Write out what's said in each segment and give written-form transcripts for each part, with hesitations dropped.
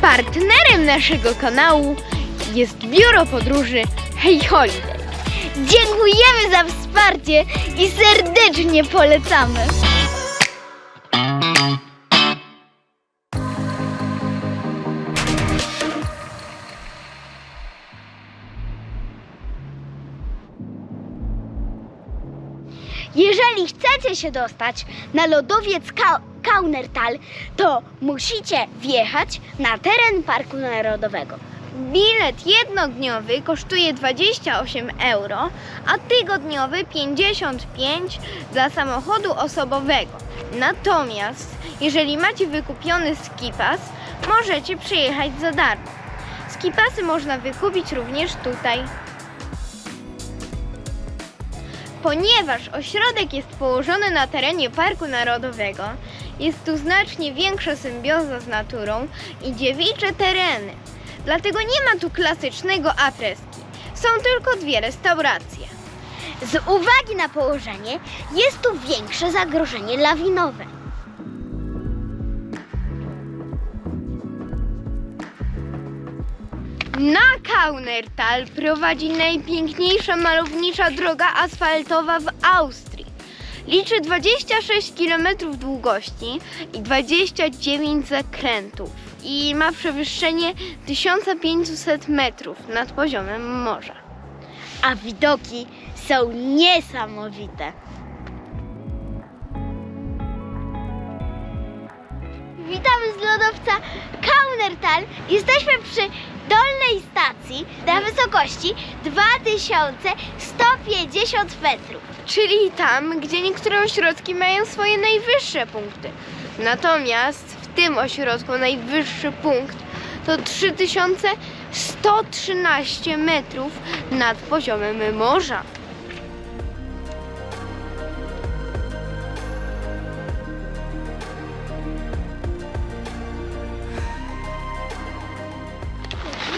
Partnerem naszego kanału jest biuro podróży Hey Holiday. Dziękujemy za wsparcie i serdecznie polecamy. Jeżeli chcecie się dostać na lodowiec Kaunertal, to musicie wjechać na teren Parku Narodowego. Bilet jednodniowy kosztuje 28 euro, a tygodniowy 55 dla samochodu osobowego. Natomiast jeżeli macie wykupiony skipas, możecie przyjechać za darmo. Skipasy można wykupić również tutaj. Ponieważ ośrodek jest położony na terenie Parku Narodowego, jest tu znacznie większa symbioza z naturą i dziewicze tereny. Dlatego nie ma tu klasycznego après-ski. Są tylko dwie restauracje. Z uwagi na położenie jest tu większe zagrożenie lawinowe. Na Kaunertal prowadzi najpiękniejsza malownicza droga asfaltowa w Austrii. Liczy 26 km długości i 29 zakrętów i ma przewyższenie 1500 metrów nad poziomem morza. A widoki są niesamowite. Witamy z lodowca Kaunertal. Jesteśmy przy dolnej stacji na wysokości 2150 metrów. Czyli tam, gdzie niektóre ośrodki mają swoje najwyższe punkty. Natomiast w tym ośrodku najwyższy punkt to 3113 metrów nad poziomem morza.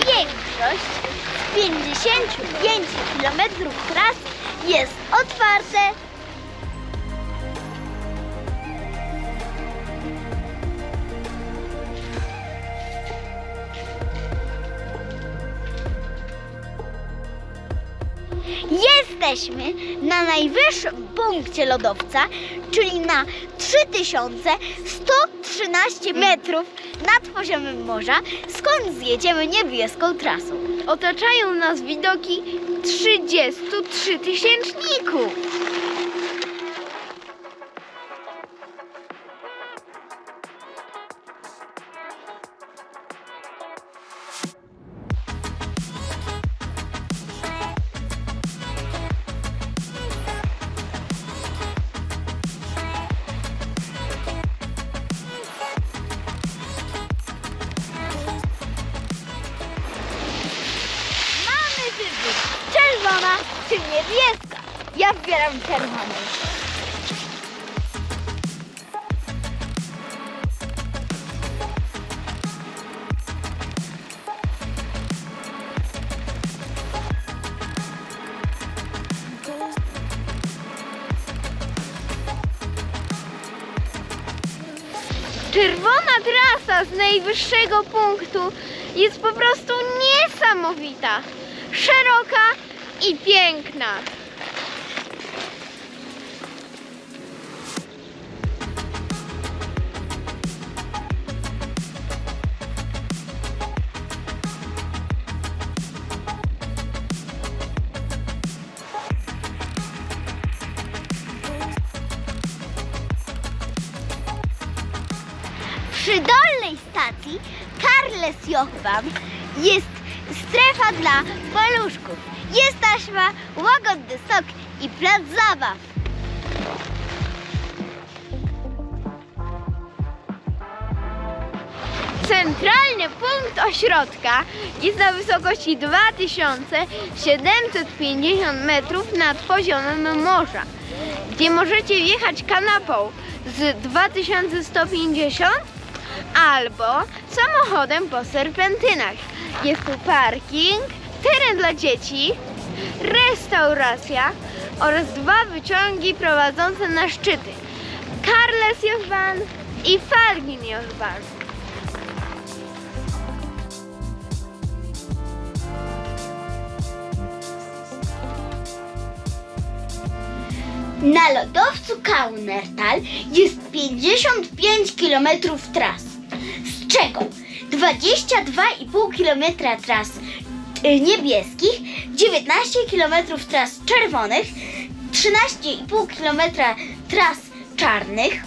Większość z 55 km trasy jest otwarte. Jesteśmy na najwyższym punkcie lodowca, czyli na 3113 metrów nad poziomem morza, skąd zjedziemy niebieską trasą. Otaczają nas widoki 33 tysięczników. Czerwona czy niebieska? Ja wybieram czerwoną. Czerwona trasa z najwyższego punktu jest po prostu niesamowita, szeroka i piękna. Przy dolnej stacji Karlsjochbahn jest strefa dla paluszków. Jest taśma, łagodny sok i plac zabaw. Centralny punkt ośrodka jest na wysokości 2750 metrów nad poziomem morza, gdzie możecie wjechać kanapą z 2150 albo samochodem po serpentynach. Jest tu parking, teren dla dzieci, restauracja oraz dwa wyciągi prowadzące na szczyty Karlsjochbahn i Falkenjochbahn. Na lodowcu Kaunertal jest 55 km tras, z czego 22,5 km tras niebieskich, 19 km tras czerwonych, 13,5 km tras czarnych,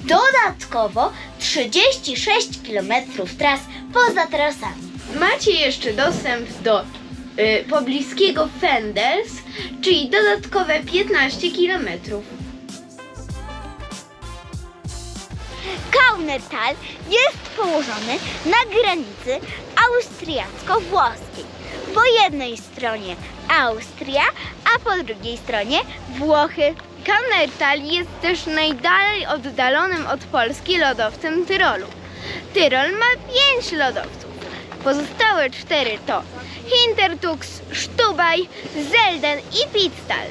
dodatkowo 36 km tras poza trasami. Macie jeszcze dostęp do pobliskiego Fenders, czyli dodatkowe 15 km. Kaunertal jest położony na granicy austriacko-włoskiej. Po jednej stronie Austria, a po drugiej stronie Włochy. Kaunertal jest też najdalej oddalonym od Polski lodowcem Tyrolu. Tyrol ma 5 lodowców. Pozostałe 4 to Hintertux, Stubaj, Zelden i Pitztal.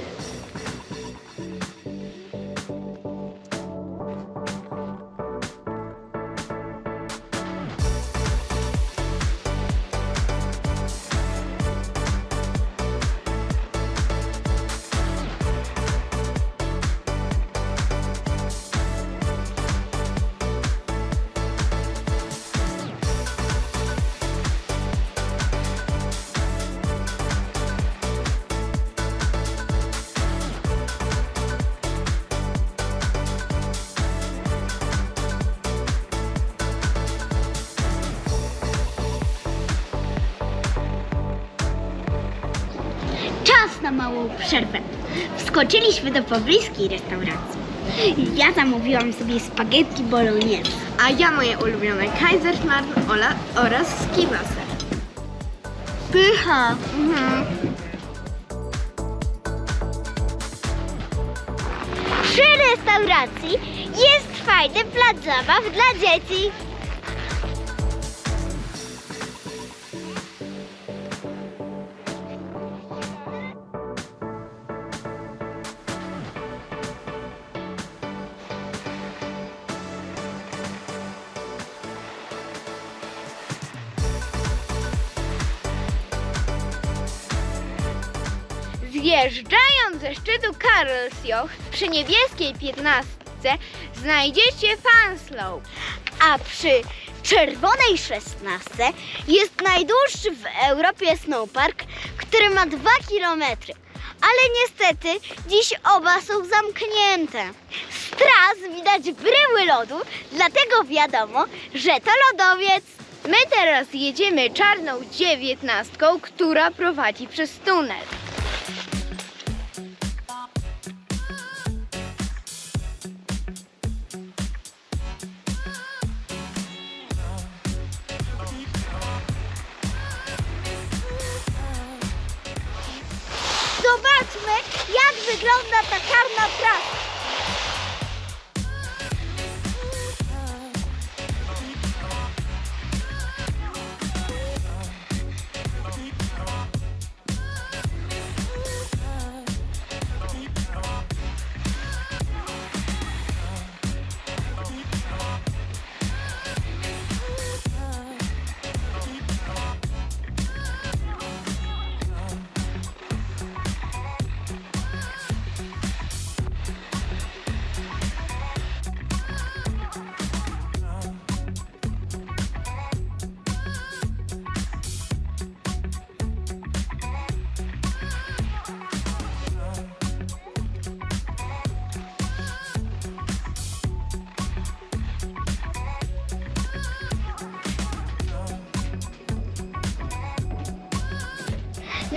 Czas na małą przerwę. Wskoczyliśmy do pobliskiej restauracji. Ja zamówiłam sobie spaghetti bolognese. A ja moje ulubione Kaiserschmarrn oraz Skiwasser. Pycha. Przy restauracji jest fajny plac zabaw dla dzieci. Zjeżdżając ze szczytu Karlsjoch przy niebieskiej 15 znajdziecie Fanslope. A przy czerwonej 16 jest najdłuższy w Europie snowpark, który ma 2 km. Ale niestety dziś oba są zamknięte. Z tras widać bryły lodu, dlatego wiadomo, że to lodowiec. My teraz jedziemy czarną 19, która prowadzi przez tunel. Zobaczmy, jak wygląda ta czarna trasa.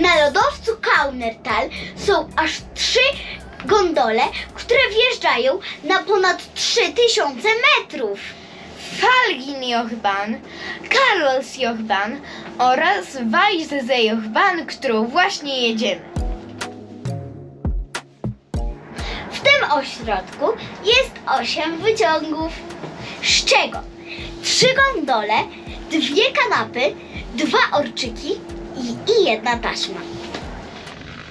Na lodowcu Kaunertal są aż 3 gondole, które wjeżdżają na ponad 3000 metrów. Falginjochbahn, Karlsjochbahn oraz Weissseejochbahn, którą właśnie jedziemy. W tym ośrodku jest 8 wyciągów, z czego 3 gondole, 2 kanapy, 2 orczyki i 1 taśma.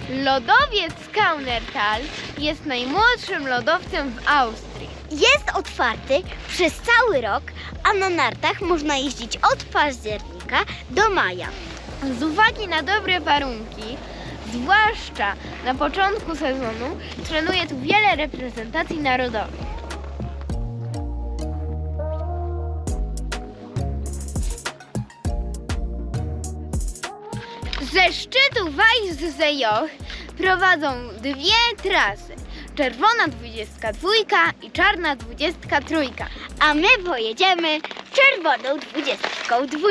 Lodowiec Kaunertal jest najmłodszym lodowcem w Austrii. Jest otwarty przez cały rok, a na nartach można jeździć od października do maja. Z uwagi na dobre warunki, Zwłaszcza na początku sezonu trenuje tu wiele reprezentacji narodowych. Ze szczytu Weißsee prowadzą dwie trasy. Czerwona 22 i czarna 23. A my pojedziemy czerwoną 22.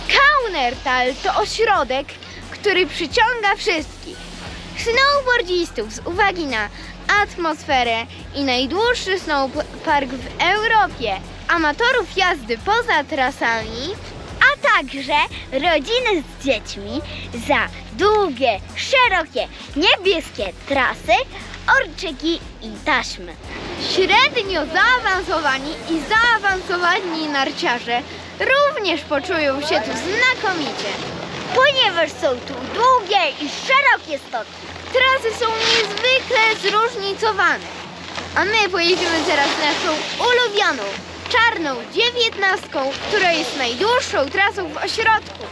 Kaunertal to ośrodek, który przyciąga wszystkich snowboardzistów z uwagi na atmosferę i najdłuższy snowpark w Europie, amatorów jazdy poza trasami, A także rodziny z dziećmi za długie, szerokie, niebieskie trasy, orczyki i taśmy. średnio zaawansowani i zaawansowani narciarze również poczują się tu znakomicie. Ponieważ są tu długie i szerokie stoki. Trasy są niezwykle zróżnicowane. A my pojedziemy teraz naszą ulubioną, czarną 19, która jest najdłuższą trasą w ośrodku.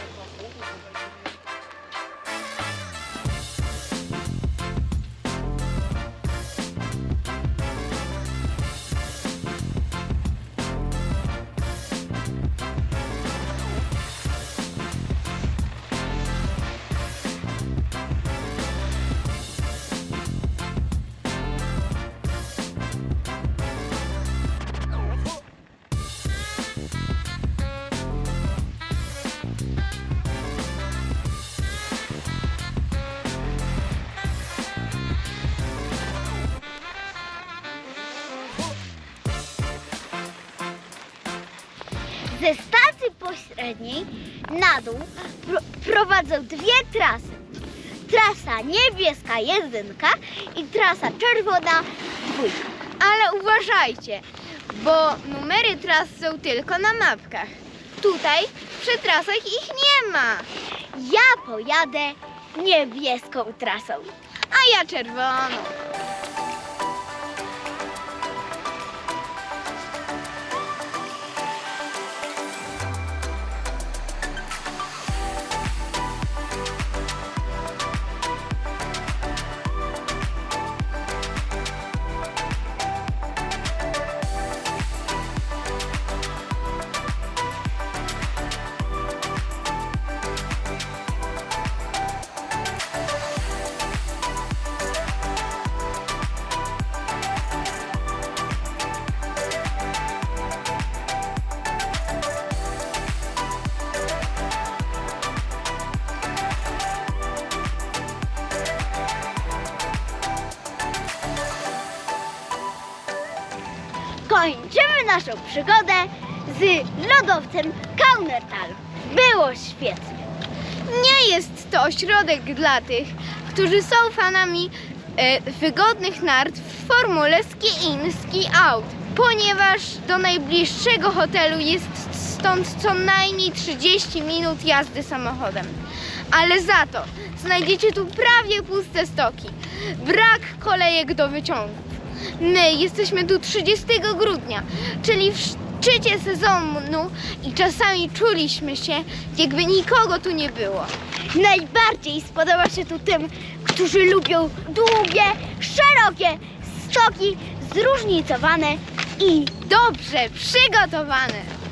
Ze stacji pośredniej na dół prowadzą dwie trasy. Trasa niebieska 1 i trasa czerwona 2. Ale uważajcie, bo numery tras są tylko na mapkach. Tutaj przy trasach ich nie ma, Ja pojadę niebieską trasą. a ja czerwoną. Kończymy naszą przygodę z lodowcem Kaunertal. Było świetnie. Nie jest to ośrodek dla tych, którzy są fanami wygodnych nart w formule ski in, ski out, ponieważ do najbliższego hotelu jest stąd co najmniej 30 minut jazdy samochodem. Ale za to znajdziecie tu prawie puste stoki, brak kolejek do wyciągów. My jesteśmy tu 30 grudnia, czyli w szczycie sezonu i czasami czuliśmy się, jakby nikogo tu nie było. Najbardziej spodoba się tu tym, którzy lubią długie, szerokie stoki, zróżnicowane i Dobrze przygotowane.